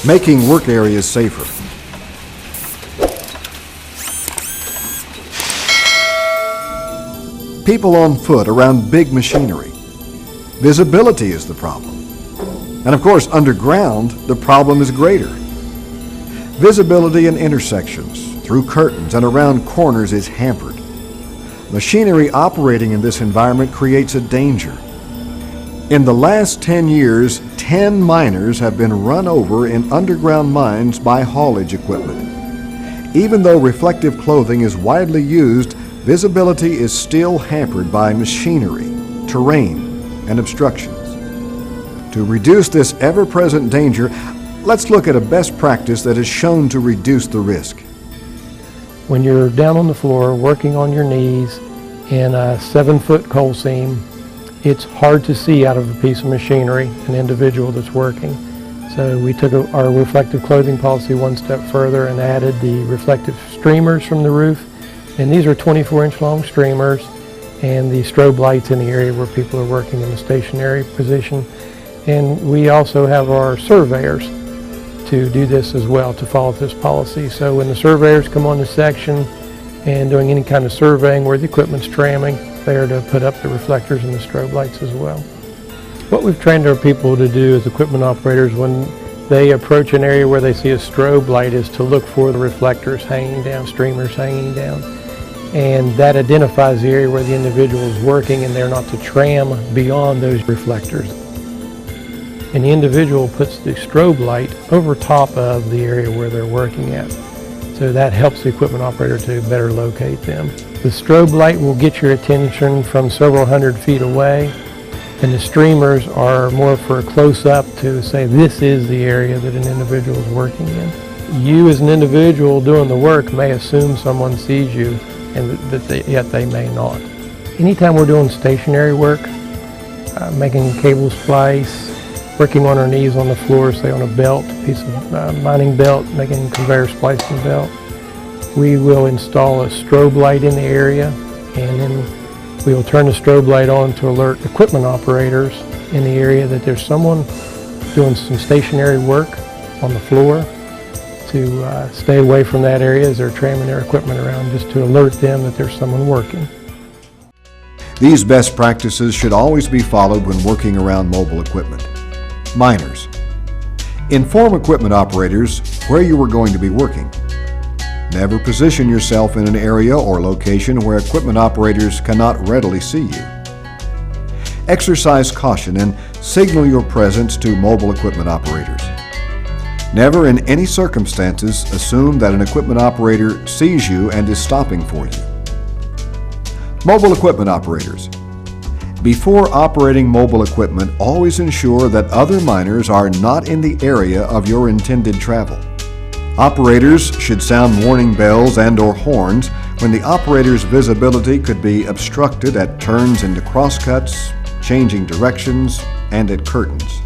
making work areas safer. People on foot around big machinery. Visibility is the problem. And of course, underground, the problem is greater. Visibility in intersections, through curtains, and around corners is hampered. Machinery operating in this environment creates a danger. In the last 10 years, 10 miners have been run over in underground mines by haulage equipment. Even though reflective clothing is widely used, visibility is still hampered by machinery, terrain, and obstructions. To reduce this ever-present danger, let's look at a best practice that is shown to reduce the risk. When you're down on the floor working on your knees in a 7-foot coal seam, it's hard to see out of a piece of machinery an individual that's working. So we took our reflective clothing policy one step further and added the reflective streamers from the roof. And these are 24-inch long streamers, and the strobe lights in the area where people are working in the stationary position. And we also have our surveyors to do this as well, to follow this policy. So when the surveyors come on the section and doing any kind of surveying where the equipment's tramming, they are to put up the reflectors and the strobe lights as well. What we've trained our people to do as equipment operators when they approach an area where they see a strobe light is to look for the reflectors hanging down, streamers hanging down. And that identifies the area where the individual is working, and they're not to tram beyond those reflectors. And the individual puts the strobe light over top of the area where they're working at. So that helps the equipment operator to better locate them. The strobe light will get your attention from several hundred feet away, and the streamers are more for a close-up to say this is the area that an individual is working in. You as an individual doing the work may assume someone sees you, and yet they may not. Anytime we're doing stationary work, making cable splice, working on our knees on the floor, say on a belt, piece of mining belt, making conveyor splicing belt, we will install a strobe light in the area, and then we will turn the strobe light on to alert equipment operators in the area that there's someone doing some stationary work on the floor, to stay away from that area as they're tramming their equipment around, just to alert them that there's someone working. These best practices should always be followed when working around mobile equipment. Miners. Inform equipment operators where you are going to be working. Never position yourself in an area or location where equipment operators cannot readily see you. Exercise caution and signal your presence to mobile equipment operators. Never in any circumstances assume that an equipment operator sees you and is stopping for you. Mobile equipment operators. Before operating mobile equipment, always ensure that other miners are not in the area of your intended travel. Operators should sound warning bells and/or horns when the operator's visibility could be obstructed at turns into crosscuts, changing directions, and at curtains.